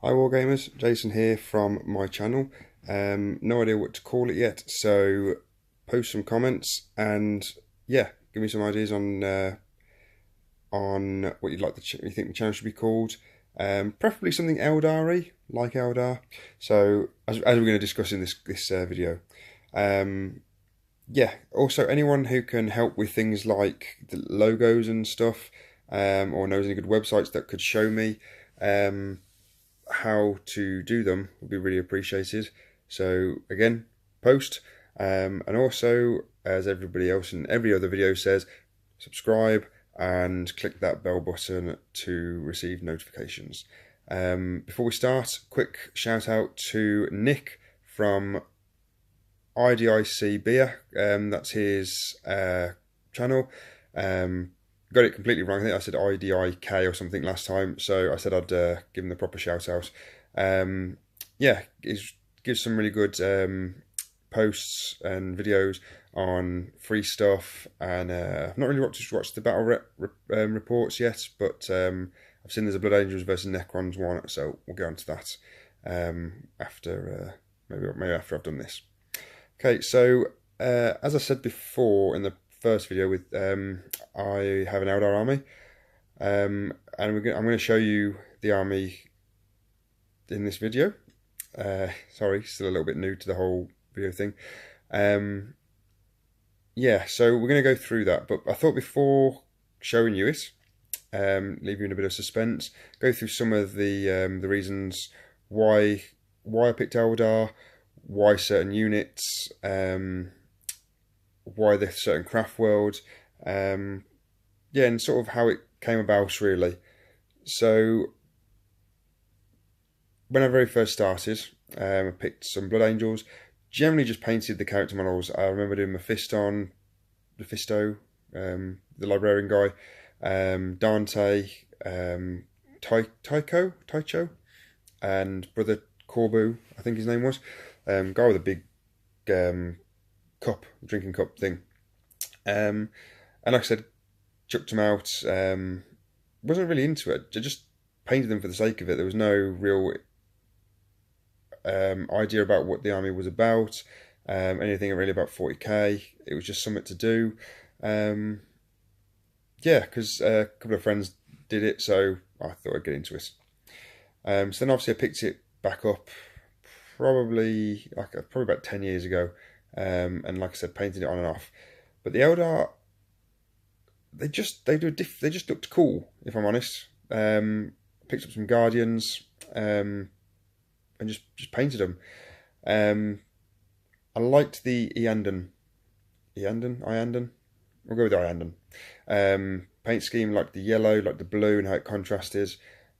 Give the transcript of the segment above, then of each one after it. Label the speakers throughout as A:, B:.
A: Hi Wargamers, Jason here from my channel. No idea what to call it yet, so post some comments and yeah, give me some ideas on what you think the channel should be called. Preferably something Eldar-y, like Eldar. So as we're going to discuss in this video. Yeah, also anyone who can help with things like the logos and stuff, or knows any good websites that could show me how to do them would be really appreciated. So again, post, and also, as everybody else in every other video says, subscribe and click that bell button to receive notifications. Before we start, quick shout out to Nick from IDIC Beer. That's his channel. Got it completely wrong. I think I said IDIK or something last time, so I said I'd give him the proper shout out. Yeah, gives some really good posts and videos on free stuff, and I've not really watched the battle reports yet, but I've seen there's a Blood Angels versus Necrons one, so we'll get on to that after maybe after I've done this. Okay, so as I said before in the first video, with I have an Eldar army, and I'm going to show you the army in this video. Sorry, still a little bit new to the whole video thing. Yeah, so we're going to go through that, but I thought before showing you it, leave you in a bit of suspense, go through some of the reasons why I picked Eldar, why certain units, why the certain craft world, yeah, and sort of how it came about really. So when I very first started, I picked some Blood Angels, generally just painted the character models. I remember doing Mephisto, the librarian guy, Dante, Tycho, and Brother Corbu, I think his name was, guy with a big drinking cup thing. And like I said, chucked them out. Wasn't really into it. I just painted them for the sake of it. There was no real idea about what the army was about, anything really about 40k. It was just something to do. Yeah, because a couple of friends did it, so I thought I'd get into it. So then obviously I picked it back up probably about 10 years ago, and like I said, painted it on and off. But the Eldar, they just looked cool, if I'm honest. Picked up some Guardians, and just painted them. I liked the Iandan. We'll go with Iandan. Paint scheme, like the yellow, like the blue, and how it contrasted.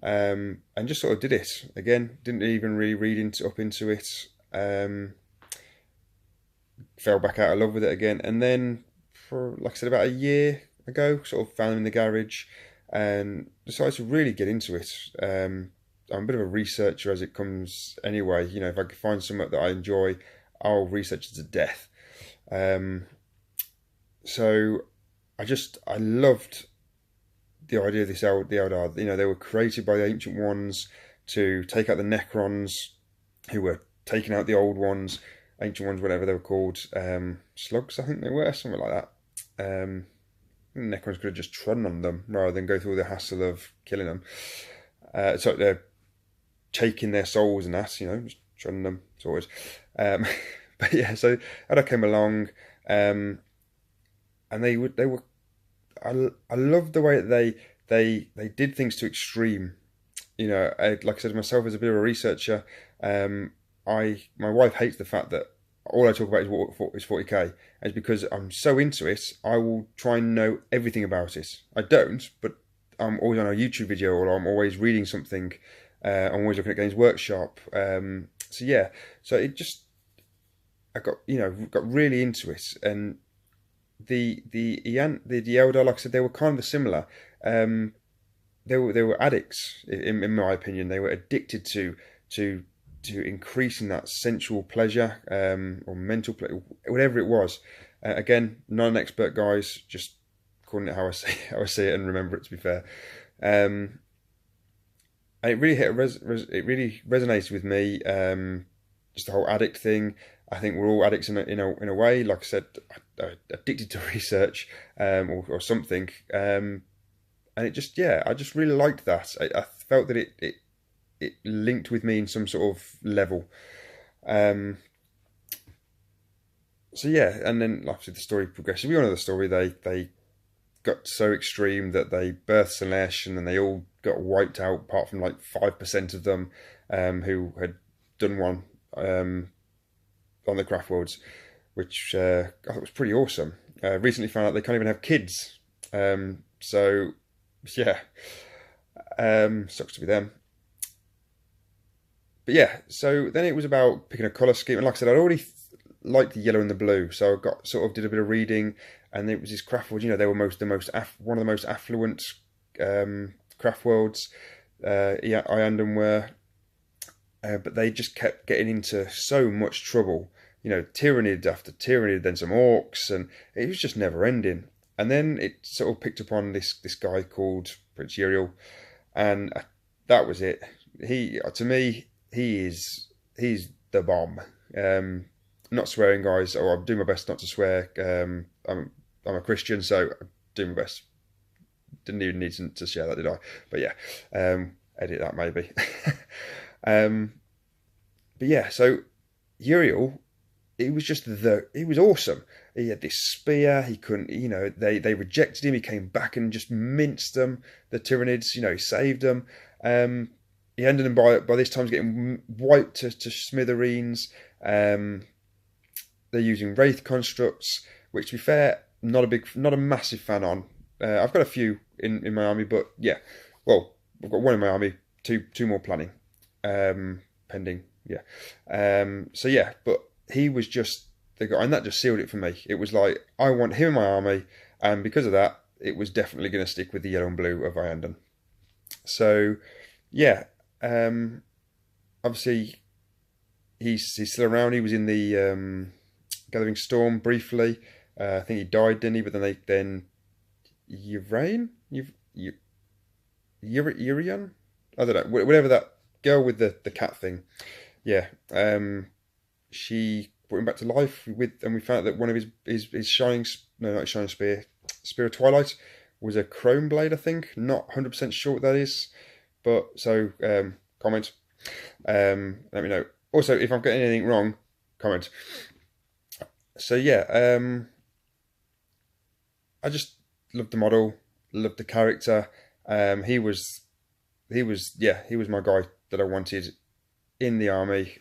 A: And just sort of did it again. Didn't even really read up into it. Fell back out of love with it again, and then for, like I said, about a year ago, sort of found them in the garage and decided to really get into it. I'm a bit of a researcher as it comes anyway. You know, if I can find something that I enjoy, I'll research it to death. So I loved the idea of the Eldar. You know, they were created by the Ancient Ones to take out the Necrons, who were taking out the old ones, Ancient Ones, whatever they were called. Slugs, I think they were, something like that. Necrons could have just trodden on them rather than go through all the hassle of killing them. So they're taking their souls and that, you know, just treading them, sort of. But yeah, so Ada came along, and they were. I loved the way that they did things to extreme. You know, like I said, myself as a bit of a researcher, my wife hates the fact that all I talk about is 40k. And it's because I'm so into it, I will try and know everything about it. I don't, but I'm always on a YouTube video, or I'm always reading something. I'm always looking at Games Workshop. So yeah, so I got really into it, and the Eldar, like I said, they were kind of similar. They were addicts, in my opinion. They were addicted to increasing that sensual pleasure, or mental pleasure, whatever it was. Again, not an expert, guys. Just calling it how I see it and remember it, to be fair. and it really it really resonated with me. Just the whole addict thing. I think we're all addicts in a way. Like I said, addicted to research, or something. And it just, yeah, I just really liked that. I felt that it linked with me in some sort of level. Um, so yeah, and then like I said, the story progresses. We all know the story. They got so extreme that they birthed Slanesh, and then they all got wiped out, apart from like 5% of them, who had done one on the craft worlds, which I thought was pretty awesome. Recently found out they can't even have kids. So yeah, sucks to be them. But yeah, so then it was about picking a colour scheme, and like I said, I'd already liked the yellow and the blue, so I got sort of did a bit of reading, and it was this craft world. You know, they were one of the most affluent craft worlds. Yeah, Iandon were, but they just kept getting into so much trouble. You know, tyrannid after tyrannid, then some orcs, and it was just never ending. And then it sort of picked up on this guy called Prince Uriel, and that was it. He, to me, he's the bomb. Not swearing, guys, or I'm doing my best not to swear. I'm a Christian, so I'm doing my best. Didn't even need to share that, did I? But yeah, edit that maybe. But yeah, so Uriel, he was just he was awesome. He had this spear. He couldn't, you know, they rejected him. He came back and just minced them. The Tyranids, you know, he saved them. He ended up by this time getting wiped to smithereens. They're using wraith constructs, which, to be fair, not a massive fan on. I've got a few in my army, but yeah, well, I've got one in my army, two more planning, pending. Yeah, so yeah, but he was just the guy, and that just sealed it for me. It was like, I want him in my army, and because of that, it was definitely going to stick with the yellow and blue of Iandon. So yeah, obviously he's still around. He was in the Gathering Storm briefly. I think he died, didn't he? But then Urian, Urian, I don't know, whatever that girl with the cat thing. Yeah, she brought him back to life and we found out that one of his shining, no, not his shining spear of Twilight, was a chrome blade. I think, not 100% sure what that is, but so comment, let me know. Also, if I'm getting anything wrong, comment. So yeah, I just loved the model, loved the character. He was my guy that I wanted in the army.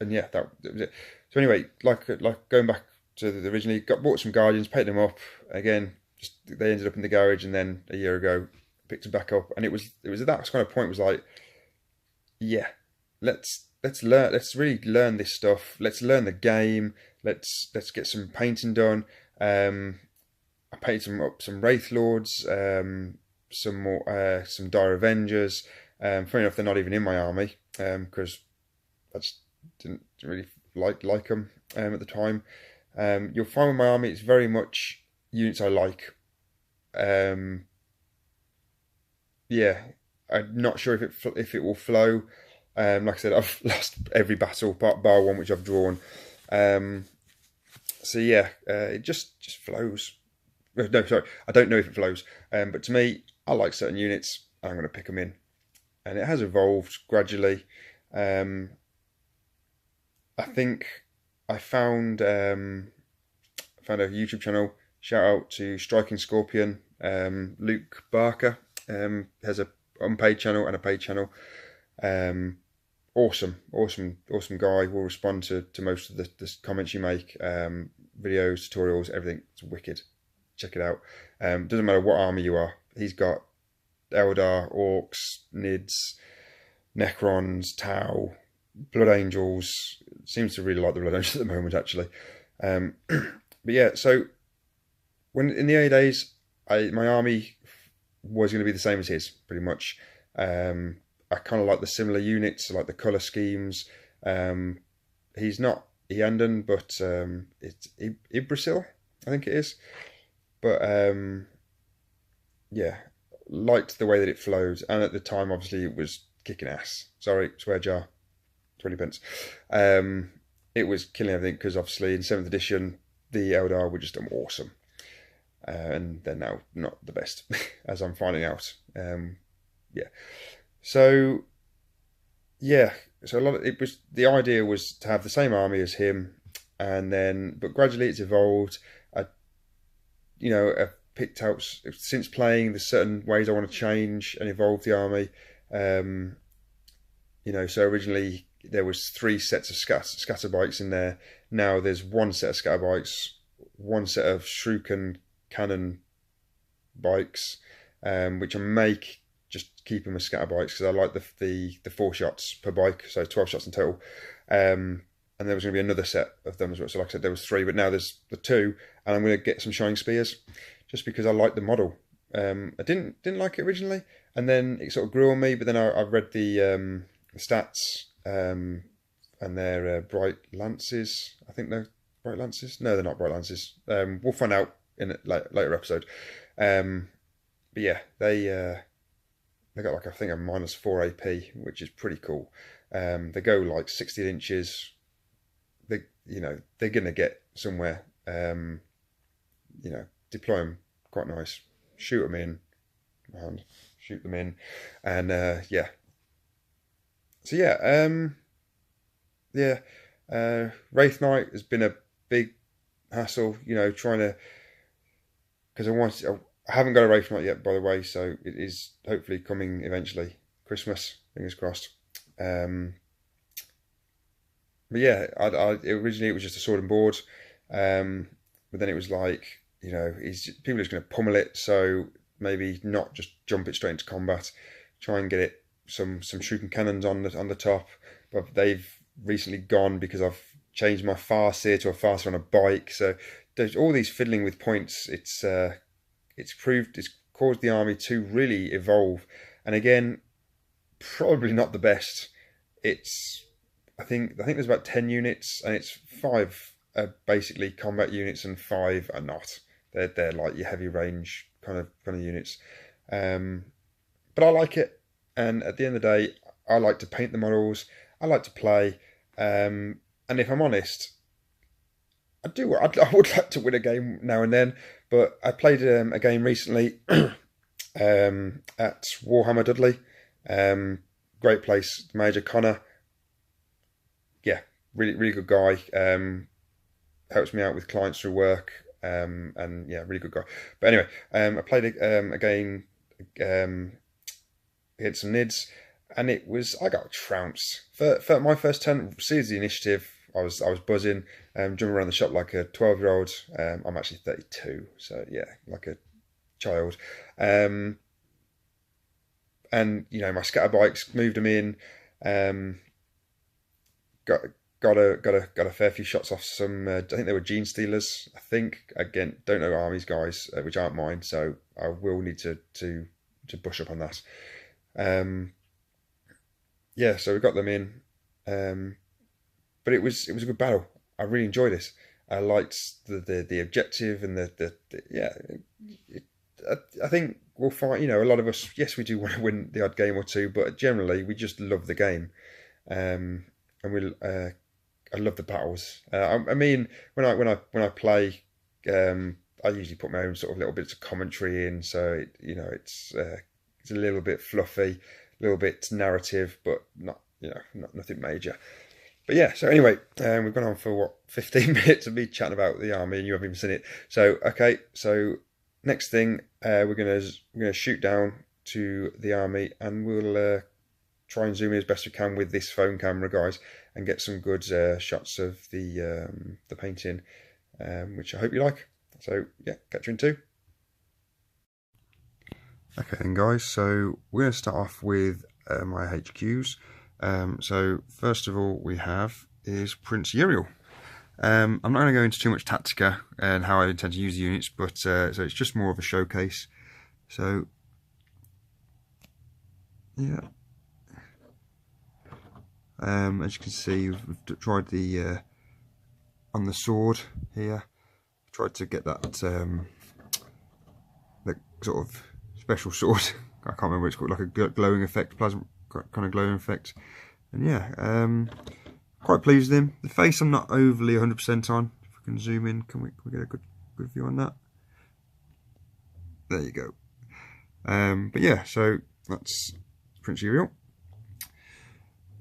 A: And yeah, that was it. So anyway, like going back to originally, bought some Guardians, paid them up again. Just they ended up in the garage, and then a year ago picked them back up, and it was at that kind of point was like, yeah, let's really learn this stuff. Let's learn the game. Let's get some painting done. I painted some Wraith Lords, some Dire Avengers. Funny enough, they're not even in my army because I just didn't really like them at the time. You'll find with my army, it's very much units I like. Yeah, I'm not sure if it will flow. Like I said, I've lost every battle bar one which I've drawn. So yeah, it just flows. No, sorry, I don't know if it flows. But to me, I like certain units, and I'm going to pick them in. And it has evolved gradually. I think I found a YouTube channel. Shout out to Striking Scorpion. Luke Barker has a unpaid channel and a paid channel. Awesome guy. Will respond to most of the comments you make. Videos, tutorials, everything. It's wicked. Check it out. Doesn't matter what army you are. He's got Eldar, Orcs, Nids, Necrons, Tau, Blood Angels. Seems to really like the Blood Angels at the moment, actually. But yeah, so when in the early days, my army was going to be the same as his, pretty much. I kind of like the similar units, like the colour schemes. He's not Iandon, but it's Yggdrasil, I think it is. But yeah, liked the way that it flowed, and at the time, obviously, it was kicking ass. Sorry, swear jar, 20 pence. It was killing everything because obviously in 7th edition, the Eldar were just awesome. And they're now not the best, as I'm finding out. Yeah. So, yeah. So a lot of it was, the idea was to have the same army as him, and then, but gradually it's evolved. I've picked out, since playing, there's certain ways I want to change and evolve the army. So originally there was 3 sets of scatter bikes in there. Now there's 1 set of scatter bikes, 1 set of shuriken cannon bikes, which I make just keep them as scatter bikes because I like the 4 shots per bike, so 12 shots in total. And there was going to be another set of them as well. So like I said, there was 3, but now there's the 2, and I'm going to get some shining spears just because I like the model. I didn't like it originally, and then it sort of grew on me. But then I read the stats, and they're bright lances. I think they're bright lances. No, they're not bright lances. We'll find out in a later episode. But yeah, they got like, I think, a -4 AP, which is pretty cool. They go like 60 inches. They're gonna get somewhere. Deploy them quite nice. Shoot them in, and shoot them in, and yeah. So yeah, Wraith Knight has been a big hassle. Trying to, because I haven't got a Wraith Knight yet, by the way. So it is hopefully coming eventually. Christmas, fingers crossed. But yeah, originally it was just a sword and board, but then it was like, people are just going to pummel it, so maybe not just jump it straight into combat. Try and get it some shuriken cannons on the top, but they've recently gone because I've changed my Farseer to a Farseer on a bike. So there's all these fiddling with points. It's caused the army to really evolve, and again, probably not the best. I think there's about 10 units, and it's 5 are basically combat units and 5 are not. They're like your heavy range kind of units. But I like it, and at the end of the day, I like to paint the models. I like to play, and if I'm honest, I would like to win a game now and then. But I played a game recently at Warhammer Dudley. Great place, Major Connor. Yeah, really good guy. Helps me out with clients through work, and yeah, really good guy. But anyway, I played a game against some Nids, and I got trounced. For my first turn, seized the initiative. I was buzzing, jumping around the shop like a 12-year-old. I'm actually 32, so yeah, like a child. And my scatter bikes moved them in. Got a fair few shots off some. I think they were Gene Stealers. I think, again, don't know armies guys, which aren't mine, so I will need to brush up on that. Yeah, so we got them in, but it was a good battle. I really enjoyed it. I liked the objective and I think we'll find. A lot of us, yes, we do want to win the odd game or two, but generally we just love the game, and I love the battles. I mean, when I play, I usually put my own sort of little bits of commentary in, so it's a little bit fluffy, a little bit narrative, but not nothing major. But yeah, so anyway, we've gone on for 15 minutes of me chatting about the army, and you haven't even seen it. So okay, so next thing, we're gonna shoot down to the army, and we'll try and zoom in as best we can with this phone camera, guys, and get some good shots of the painting, which I hope you like. So yeah, catch you in 2. Okay then, guys, so we're going to start off with my HQs. So first of all we have is Prince Uriel. I'm not going to go into too much Tactica and how I intend to use the units, but so it's just more of a showcase. So yeah, as you can see, we've tried the on the sword here, tried to get that that sort of special sword. I can't remember what it's called, like a glowing effect, plasma kind of glowing effect. And yeah, quite pleased with him. The face I'm not overly 100% on. If we can zoom in, can we get a good view on that? There you go. But yeah, so that's Prince Uriel.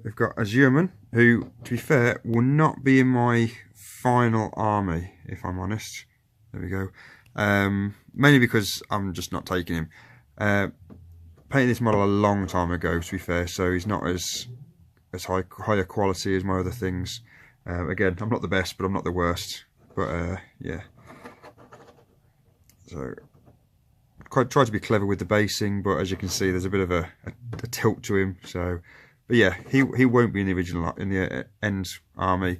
A: We've got Azurman, who, to be fair, will not be in my final army, if I'm honest. There we go. Mainly because I'm just not taking him. Painted this model a long time ago, to be fair, so he's not as higher quality as my other things. Again, I'm not the best, but I'm not the worst. But yeah. So try to be clever with the basing, but as you can see, there's a bit of a tilt to him. So, but yeah, he won't be in the original, in the end army,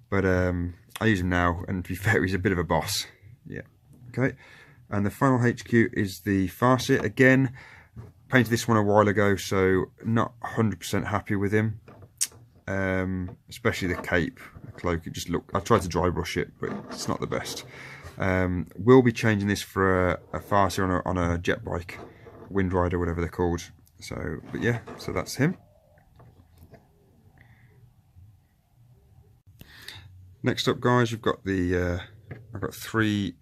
A: but I use him now, and to be fair, he's a bit of a boss. Yeah, okay. And the final HQ is the Farseer. Again, painted this one a while ago, so not 100% happy with him. Especially the cape, the cloak. It just looked. I've tried to dry brush it, but it's not the best. We'll be changing this for a Farseer on a jet bike, Wind Rider, whatever they're called. So, but yeah, so that's him. Next up, guys, we've got the I've got 3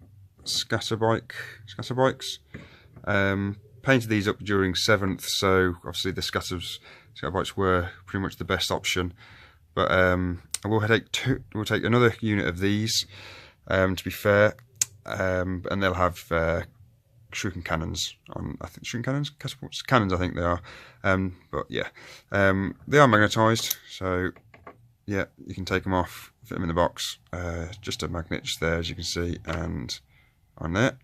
A: scatter bikes. Painted these up during 7th, so obviously the scatter bikes were pretty much the best option. But we'll take another unit of these, to be fair, and they'll have shuriken cannons on. I think shuriken cannons, catapults, cannons. I think they are. But yeah, they are magnetised, so yeah, you can take them off, fit them in the box. Just a magnet just there, as you can see, and on there.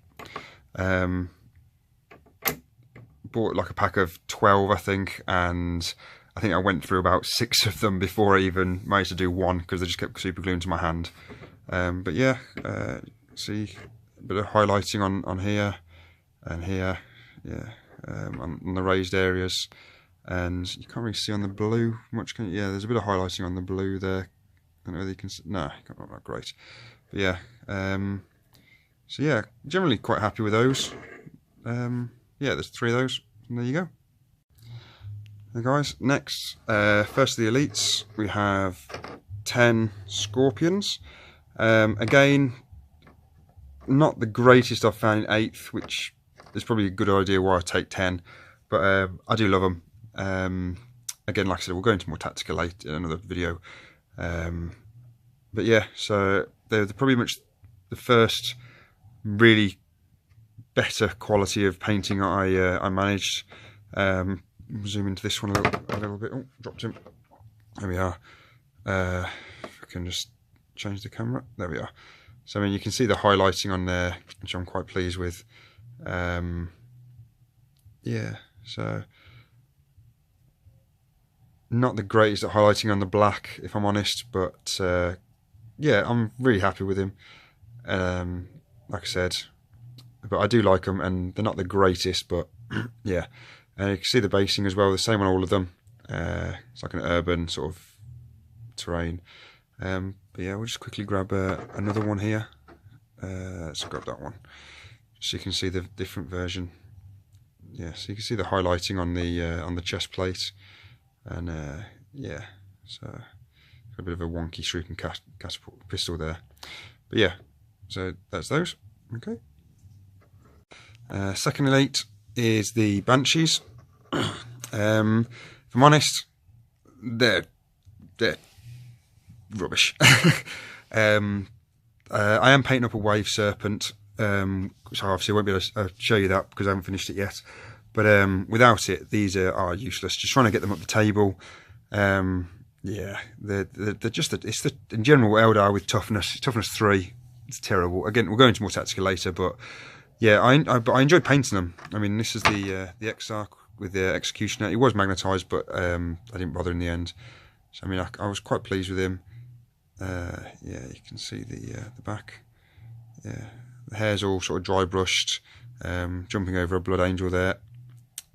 A: Bought like a pack of 12, I think, and I think I went through about 6 of them before I even managed to do one, because they just kept super gluing to my hand. But yeah, see a bit of highlighting on here and here, yeah, on the raised areas, and you can't really see on the blue much, can you? Yeah, there's a bit of highlighting on the blue there. I don't know whether you can see. No, not great. But yeah, so yeah, generally quite happy with those. Yeah, there's 3 of those, and there you go. Hey guys, next, first of the elites, we have 10 scorpions. Again, not the greatest I've found in 8th, which is probably a good idea why I take 10, but I do love them. Again, like I said, we'll go into more tactical later in another video. But yeah, so they're probably much the first really better quality of painting I managed. Zoom into this one a little bit. Oh, dropped him. There we are. If I can just change the camera. There we are. So I mean, you can see the highlighting on there, which I'm quite pleased with. Yeah, so not the greatest at highlighting on the black, if I'm honest, but yeah, I'm really happy with him. Like I said, but I do like them, and they're not the greatest, but yeah. And you can see the basing as well, the same on all of them. It's like an urban sort of terrain. But yeah, we'll just quickly grab another one here. Let's grab that one, so you can see the different version. Yeah, so you can see the highlighting on the chest plate, and yeah, so a bit of a wonky shuriken catapult pistol there. But yeah, so that's those. Okay. Second elite is the Banshees. If I'm honest, they're rubbish. I am painting up a Wave Serpent, so obviously I won't be able to show you that because I haven't finished it yet. But without it, these are useless. Just trying to get them up the table. Yeah, they're just in general eldar with toughness 3. It's terrible. Again, we'll go into more tactical later, but yeah, I enjoyed painting them. I mean, this is the Exarch with the Executioner. It was magnetised, but I didn't bother in the end. So I mean, I was quite pleased with him. Yeah, you can see the back. Yeah, the hair's all sort of dry brushed, jumping over a Blood Angel there.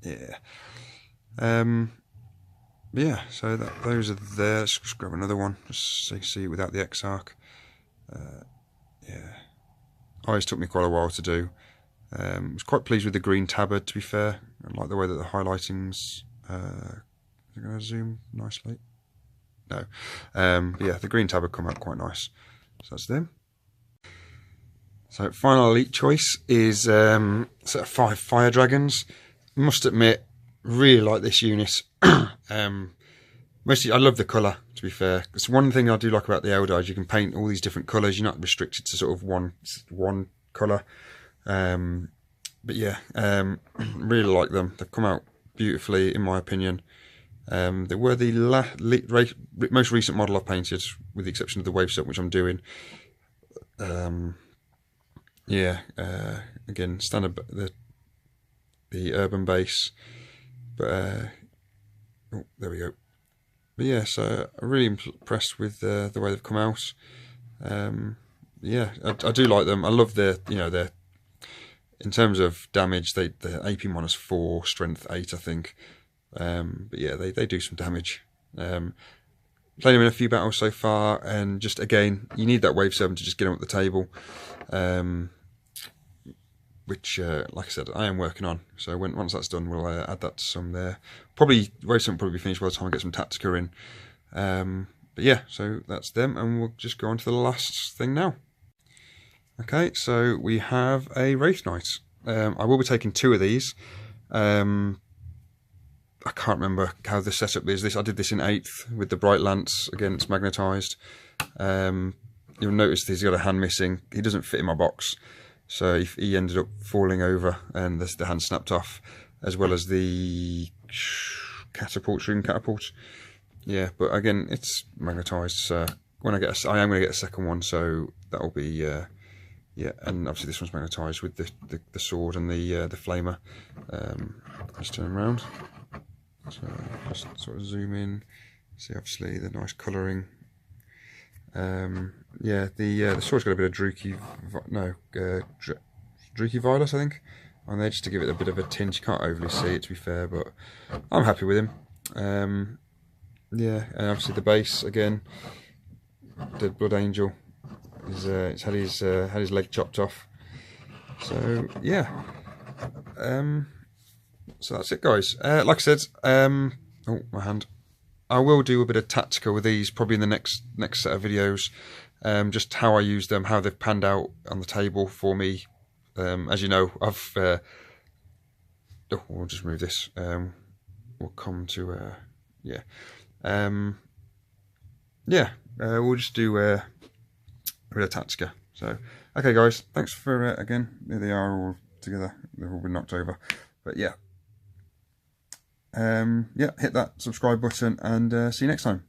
A: Yeah. But yeah, so those are there. Let's just grab another one, just so you can see it without the Exarch. Yeah. Always took me quite a while to do. Was quite pleased with the green tabard, to be fair. I like the way that the highlighting's. Is it going to zoom nicely? No. But yeah, the green tabard come out quite nice. So that's them. So final elite choice is set of 5 fire dragons. Must admit, really like this unit. Mostly, I love the colour, to be fair. It's one thing I do like about the eldar is you can paint all these different colours. You're not restricted to sort of one colour. But yeah, really like them. They've come out beautifully, in my opinion. They were the most recent model I've painted, with the exception of the wave set, which I'm doing. Yeah, again, standard the urban base, but oh, there we go. But yeah, so I'm really impressed with the way they've come out. Yeah, I do like them. I love their in terms of damage, the AP -4, strength 8, I think. But yeah, they do some damage. Played them in a few battles so far, and just again, you need that wave 7 to just get them up the table. Which, like I said, I am working on. So once that's done, we'll add that to some there. Probably wave 7 will probably be finished by the time I get some Tactica in. But yeah, so that's them, and we'll just go on to the last thing now. Okay, so we have a Wraith Knight. I will be taking 2 of these. I can't remember how the setup is. I did this in 8th with the Bright Lance. Again, it's magnetised. You'll notice that he's got a hand missing. He doesn't fit in my box, so he ended up falling over and the hand snapped off, as well as the shooting catapult. Yeah, but again, it's magnetised. So when I am going to get a second one, so that'll be yeah. And obviously this one's magnetised with the sword and the flamer. Just turn around. So just sort of zoom in, see obviously the nice colouring. Yeah, the sword's got a bit of Druchii Violet, I think, on there, just to give it a bit of a tinge. You can't overly see it, to be fair, but I'm happy with him. Yeah, and obviously the base again, the Blood Angel it's had his leg chopped off. So yeah. So that's it, guys. Like I said, oh, my hand. I will do a bit of Tactica with these probably in the next set of videos. Just how I use them, how they've panned out on the table for me. As you know, I've... oh, we'll just move this. We'll come to... yeah. Yeah, we'll just do a bit of Tactica. So, okay, guys. Thanks for, again, there they are all together. They've all been knocked over. But yeah. Yeah, hit that subscribe button and see you next time.